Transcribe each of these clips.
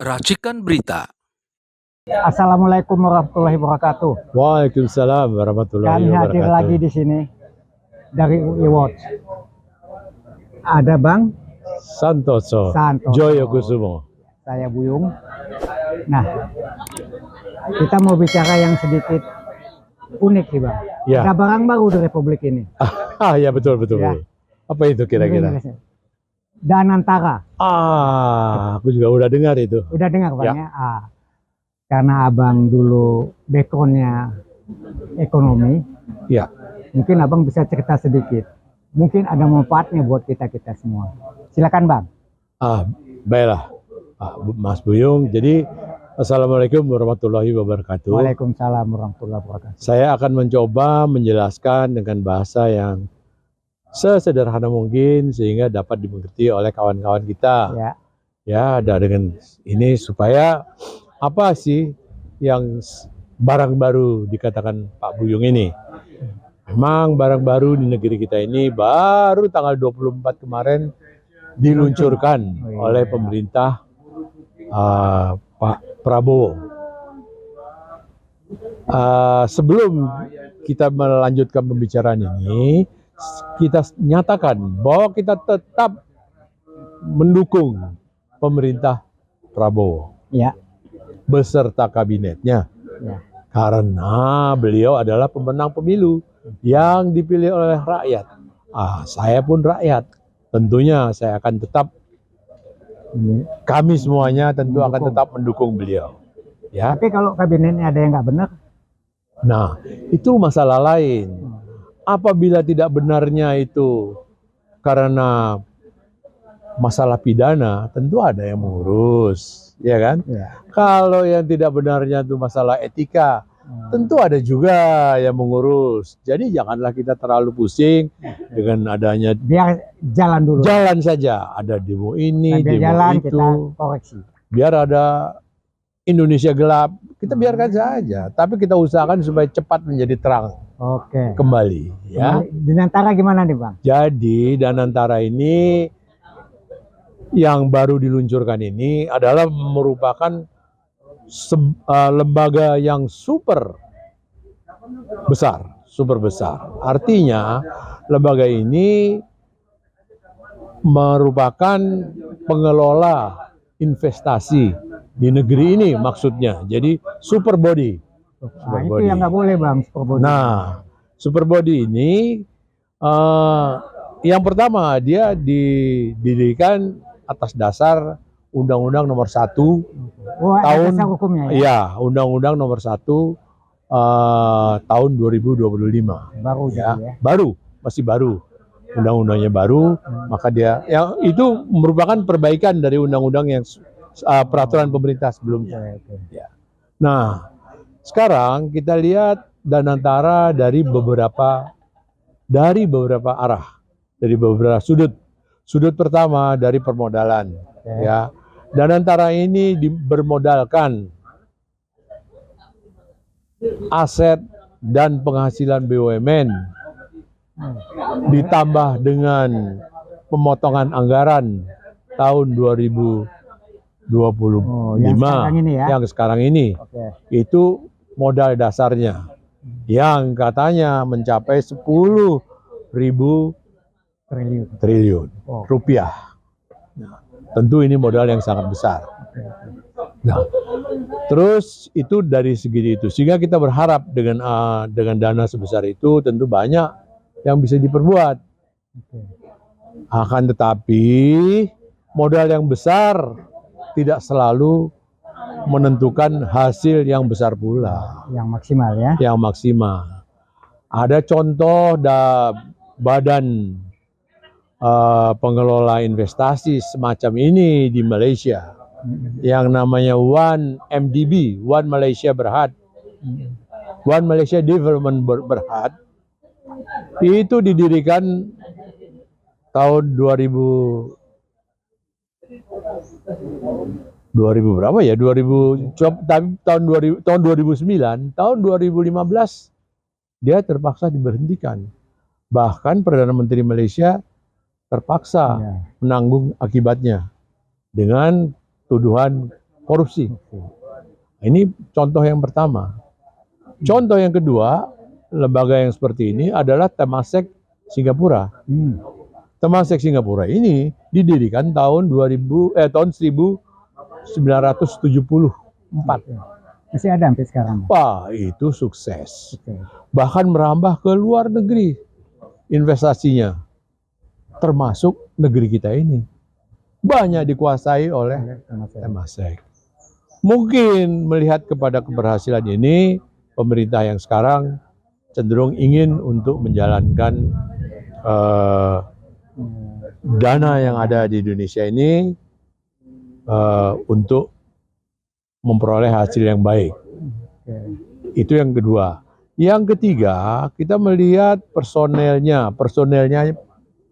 Racikan Berita. Assalamualaikum warahmatullahi wabarakatuh. Waalaikumsalam warahmatullahi Kami hadir wabarakatuh. lagi di sini dari UI Watch. Ada Bang Santoso, Joyokusumo. Saya Buyung. Nah, kita mau bicara yang sedikit unik sih Bang. Ya. Ada barang baru di Republik ini. Ya betul. Ya. Apa itu kira-kira? Danantara. Aku juga udah dengar itu. Udah dengar Bang Ya. ya? Karena Abang dulu backgroundnya ekonomi. Ya. Mungkin Abang bisa cerita sedikit. Mungkin ada manfaatnya buat kita semua. Silakan Bang. Baiklah, Mas Buyung. Jadi, Assalamualaikum warahmatullahi wabarakatuh. Waalaikumsalam warahmatullahi wabarakatuh. Saya akan mencoba menjelaskan dengan bahasa yang sesederhana mungkin sehingga dapat dimengerti oleh kawan-kawan kita. Ya, dengan ini supaya apa sih yang barang baru dikatakan Pak Buyung ini? Memang barang baru di negeri kita ini baru tanggal 24 kemarin diluncurkan oleh pemerintah Pak Prabowo. Sebelum kita melanjutkan pembicaraan ini, kita nyatakan bahwa kita tetap mendukung pemerintah Prabowo. Ya. Beserta kabinetnya. Ya. Karena beliau adalah pemenang pemilu yang dipilih oleh rakyat. Saya pun rakyat. Tentunya saya akan tetap, kami semuanya tentu akan tetap mendukung beliau. Ya. Tapi kalau kabinetnya ada yang nggak benar? Nah, itu masalah lain. Apabila tidak benarnya itu karena masalah pidana, tentu ada yang mengurus, ya kan? Ya. Kalau yang tidak benarnya itu masalah etika, tentu ada juga yang mengurus. Jadi janganlah kita terlalu pusing dengan adanya. Biar jalan dulu. Jalan saja, ada demo ini, sambil demo jalan itu. kita koreksi. Biar ada Indonesia gelap, kita biarkan saja. Tapi kita usahakan supaya cepat menjadi terang. Oke. Kembali, ya. Danantara gimana nih Bang? Jadi Danantara ini yang baru diluncurkan ini adalah merupakan lembaga yang super besar. Artinya lembaga ini merupakan pengelola investasi di negeri ini maksudnya. Jadi super body. Nah, itu yang nggak boleh Bang, super body. Nah, super body ini yang pertama dia didirikan atas dasar Undang-Undang Nomor 1 tahun hukumnya, ya? Ya, Undang-Undang Nomor 1 tahun 2025. Baru ya. Jadi, ya. Baru, masih baru. Undang-undangnya baru, maka dia yang itu merupakan perbaikan dari undang-undang yang peraturan pemerintah sebelumnya. Ya. Nah, sekarang kita lihat Danantara dari beberapa arah, dari beberapa sudut. Sudut pertama dari permodalan, ya. Danantara ini bermodalkan aset dan penghasilan BUMN, ditambah dengan pemotongan anggaran tahun 2025 yang sekarang ini. Itu modal dasarnya yang katanya mencapai 10.000 triliun rupiah. Nah, tentu ini modal yang sangat besar. Nah, terus itu dari segi itu, sehingga kita berharap dengan dana sebesar itu tentu banyak yang bisa diperbuat. Akan tetapi modal yang besar tidak selalu menentukan hasil yang besar pula. Yang maksimal, ya. Yang maksimal. Ada contoh badan pengelola investasi semacam ini di Malaysia, yang namanya One MDB, One Malaysia Berhad, One Malaysia Development Berhad. Itu didirikan tahun 2000 berapa ya? 2000, tapi tahun 2009, tahun 2015 dia terpaksa diberhentikan. Bahkan Perdana Menteri Malaysia terpaksa menanggung akibatnya dengan tuduhan korupsi. Ini contoh yang pertama. Contoh yang kedua, lembaga yang seperti ini adalah Temasek Singapura. Temasek Singapura ini didirikan tahun 1974. Masih ada sampai sekarang. Wah, itu sukses. Bahkan merambah ke luar negeri investasinya, termasuk negeri kita ini. Banyak dikuasai oleh Temasek. Mungkin melihat kepada keberhasilan ini, pemerintah yang sekarang cenderung ingin untuk menjalankan dana yang ada di Indonesia ini untuk memperoleh hasil yang baik. Itu yang kedua. Yang ketiga, kita melihat personelnya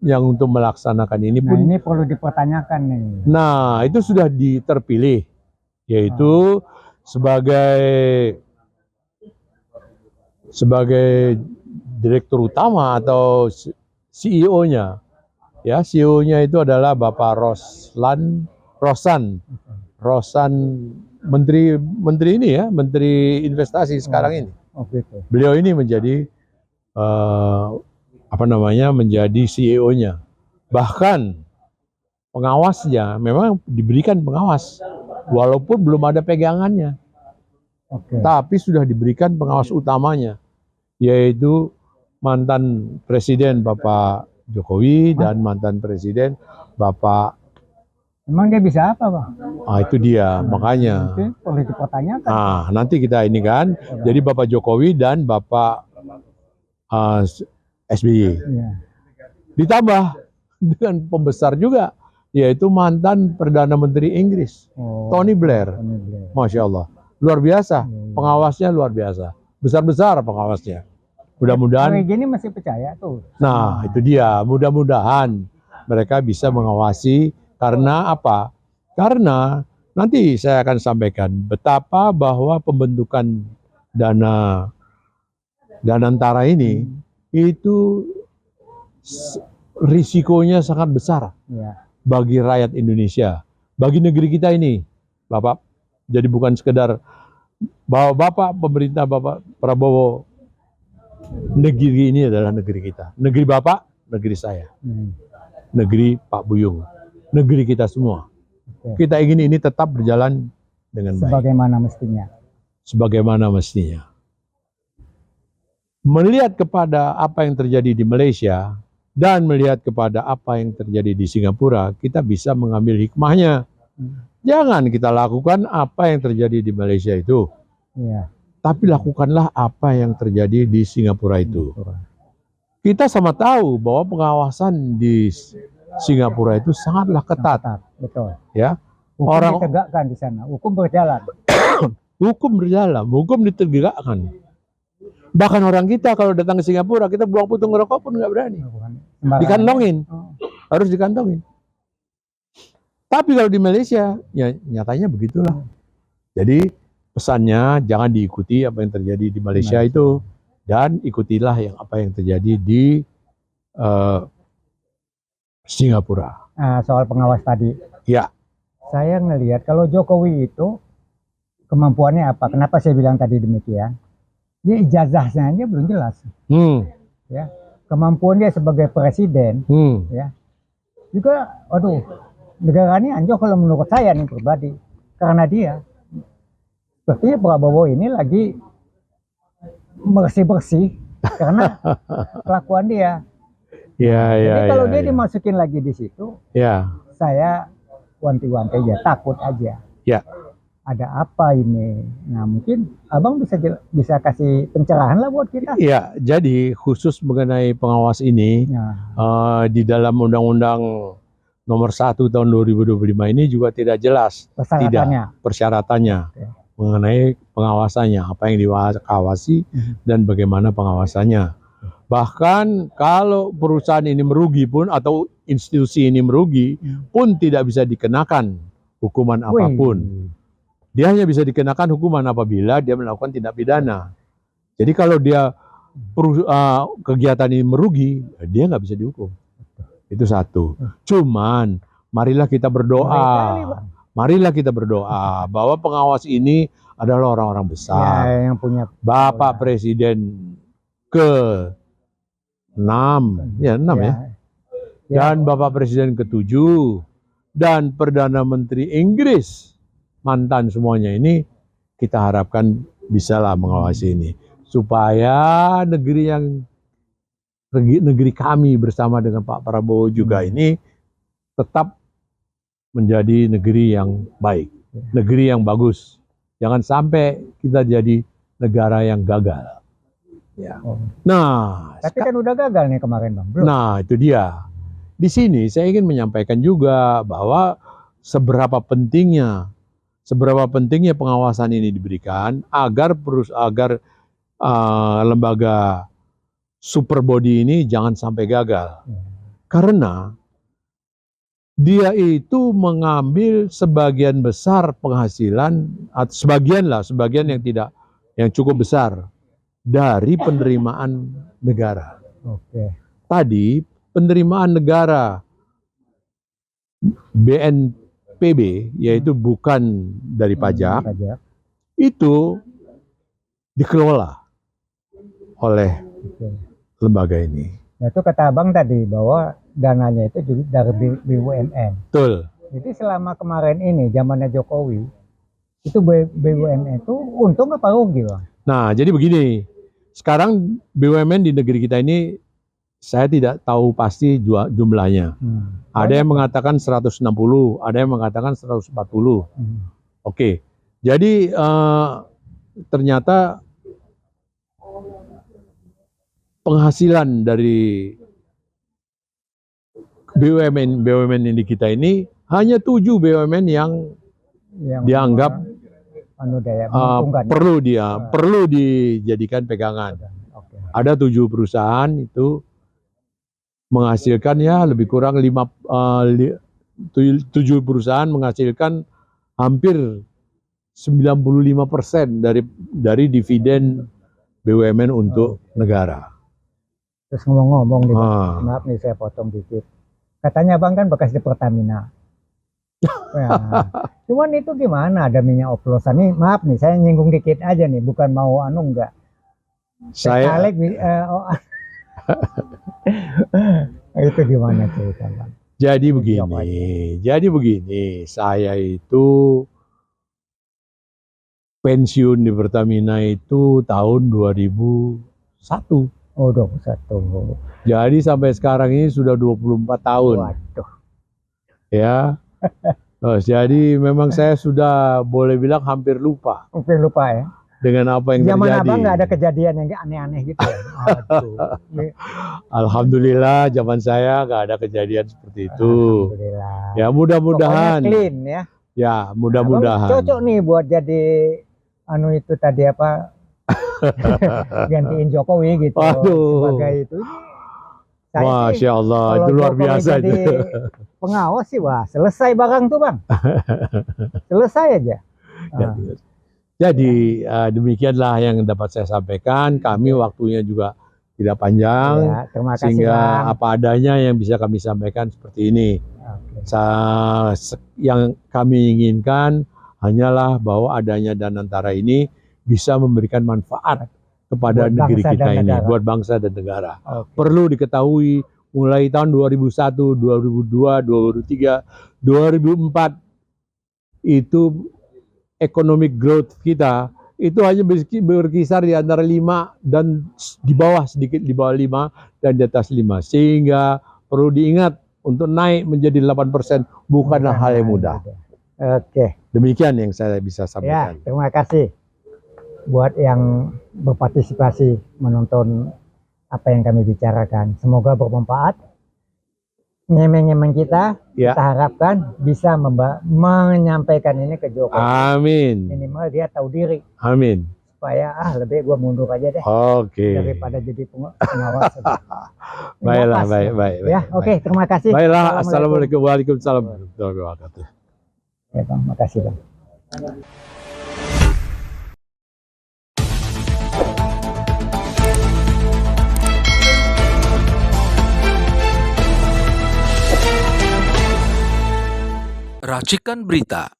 yang untuk melaksanakan ini pun. Nah, ini perlu dipertanyakan nih. Nah, itu sudah terpilih, yaitu sebagai direktur utama atau CEO-nya. Ya, CEO-nya itu adalah Bapak Rosan, menteri ini ya, menteri investasi sekarang ini. Beliau ini menjadi menjadi CEO-nya. Bahkan pengawasnya memang diberikan pengawas, walaupun belum ada pegangannya. Tapi sudah diberikan pengawas utamanya, yaitu mantan Presiden Bapak Jokowi dan mantan Presiden Bapak. Emang dia bisa apa, Bang? Itu dia, makanya. Itu perlu dipertanyakan. Nanti kita ini kan, jadi Bapak Jokowi dan Bapak SBY. Ditambah dengan pembesar juga, yaitu mantan Perdana Menteri Inggris, Tony Blair. Masya Allah, luar biasa, pengawasnya luar biasa, besar-besar pengawasnya. Mudah-mudahan. Gini masih percaya tuh. Nah, itu dia, mudah-mudahan mereka bisa mengawasi. Karena apa? Karena nanti saya akan sampaikan betapa bahwa pembentukan dana antara ini itu risikonya sangat besar bagi rakyat Indonesia, bagi negeri kita ini, Bapak. Jadi bukan sekedar bahwa Bapak pemerintah Bapak Prabowo, negeri ini adalah negeri kita, negeri Bapak, negeri saya, negeri Pak Buyung, negeri kita semua. Kita ingin ini tetap berjalan dengan baik. Sebagaimana mestinya. Melihat kepada apa yang terjadi di Malaysia dan melihat kepada apa yang terjadi di Singapura, kita bisa mengambil hikmahnya. Jangan kita lakukan apa yang terjadi di Malaysia itu, tapi lakukanlah apa yang terjadi di Singapura itu. Kita sama tahu bahwa pengawasan di Singapura itu sangatlah ketat. Betul. Ya. Hukum ditegakkan di sana, hukum berjalan. Hukum ditegakkan. Bahkan orang kita kalau datang ke Singapura, kita buang putung rokok pun nggak berani. Dikantongin, harus dikantongin. Tapi kalau di Malaysia, ya nyatanya begitulah. Jadi pesannya jangan diikuti apa yang terjadi di Malaysia itu, dan ikutilah apa yang terjadi di Singapura. Soal pengawas tadi. Ya. Saya ngelihat kalau Jokowi itu kemampuannya apa? Kenapa saya bilang tadi demikian? Dia ijazahnya aja belum jelas. Ya, kemampuan dia sebagai presiden, ya. Juga, negara ini anjlok kalau menurut saya nih pribadi, karena dia sepertinya Prabowo ini lagi bersih-bersih karena kelakuan dia. Jadi kalau dia dimasukin lagi di situ, saya wanti-wanti aja, takut aja. Ada apa ini? Nah, mungkin Abang bisa kasih pencerahan lah buat kita. Ya, jadi khusus mengenai pengawas ini, di dalam Undang-Undang Nomor 1 Tahun 2025 ini juga tidak jelas persyaratannya mengenai pengawasannya, apa yang diawasi dan bagaimana pengawasannya. Bahkan kalau perusahaan ini merugi pun atau institusi ini merugi pun tidak bisa dikenakan hukuman apapun. Dia hanya bisa dikenakan hukuman apabila dia melakukan tindak pidana. Jadi kalau dia kegiatan ini merugi, dia nggak bisa dihukum. Itu satu. Cuman marilah kita berdoa marilah kita berdoa bahwa pengawas ini adalah orang-orang besar. Ya, yang punya Bapak Presiden ke-6, ya 6 ya. Dan Bapak Presiden ke-7 dan Perdana Menteri Inggris, mantan semuanya ini, kita harapkan bisalah mengawasi ini. Supaya negeri kami bersama dengan Pak Prabowo juga ini tetap menjadi negeri yang baik, negeri yang bagus. Jangan sampai kita jadi negara yang gagal. Ya. Nah, tapi kan udah gagal nih kemarin Bang. Belum. Nah, itu dia. Di sini saya ingin menyampaikan juga bahwa seberapa pentingnya pengawasan ini diberikan agar lembaga super body ini jangan sampai gagal. Karena dia itu mengambil sebagian besar penghasilan, atau sebagian yang cukup besar dari penerimaan negara. Tadi penerimaan negara BNPB, yaitu bukan dari pajak, itu dikelola oleh lembaga ini. Nah, itu kata Abang tadi bahwa dananya itu juga dari BUMN. Betul. Jadi selama kemarin ini zamannya Jokowi, itu BUMN itu untung apa rugi, Bang? Nah, jadi begini. Sekarang BUMN di negeri kita ini saya tidak tahu pasti jumlahnya. Ada yang mengatakan 160, ada yang mengatakan 140. Oke. Jadi ternyata penghasilan dari BUMN di kita ini hanya 7 BUMN yang dianggap perlu dijadikan pegangan. Ada 7 perusahaan itu menghasilkan ya lebih kurang 7 perusahaan menghasilkan hampir 95% dari dividen BUMN untuk negara. Terus ngomong-ngomong nih, maaf nih saya potong dikit. Katanya Bang kan bekas di Pertamina. Nah, cuman itu gimana ada minyak oplosan nih? Maaf nih saya nyinggung dikit aja nih, bukan mau enggak. Itu gimana cerita Bang? Jadi begini, saya itu pensiun di Pertamina itu tahun 2001. Oh, 21. Jadi sampai sekarang ini sudah 24 tahun. Waduh. Ya. Jadi memang saya sudah boleh bilang hampir lupa. Hampir lupa ya. Dengan apa yang zaman terjadi. Abang nggak ada kejadian yang aneh-aneh gitu ya? Alhamdulillah zaman saya nggak ada kejadian seperti itu. Alhamdulillah. Ya mudah-mudahan. Clean ya. Ya mudah-mudahan. Cocok nih buat jadi itu tadi apa? Gantiin Jokowi gitu. Sebagai itu. Masya Allah, itu luar biasa jadi pengawas sih, wah selesai barang tuh Bang. Selesai aja. Jadi demikianlah yang dapat saya sampaikan. Kami waktunya juga tidak panjang, ya, terima kasih, sehingga Bang. apa adanya yang bisa kami sampaikan seperti ini. Yang kami inginkan hanyalah bahwa adanya Danantara ini bisa memberikan manfaat kepada negeri kita ini, buat bangsa dan negara. Perlu diketahui mulai tahun 2001, 2002, 2003, 2004 itu economic growth kita itu hanya berkisar di antara 5 dan di bawah, sedikit di bawah 5 dan di atas 5. Sehingga perlu diingat untuk naik menjadi 8% bukanlah hal yang mudah. Demikian yang saya bisa sampaikan. Ya, terima kasih buat yang berpartisipasi menonton apa yang kami bicarakan. Semoga bermanfaat. Ngemeng-ngemeng kita harapkan bisa menyampaikan ini ke Jokowi. Amin. Minimal dia tahu diri. Amin. Supaya lebih gua mundur aja deh. Daripada jadi pengawas. Baiklah, baik. Ya, oke, terima kasih. Baiklah, assalamualaikum warahmatullahi wabarakatuh. Ya Bang, makasih Bang. Racikan Berita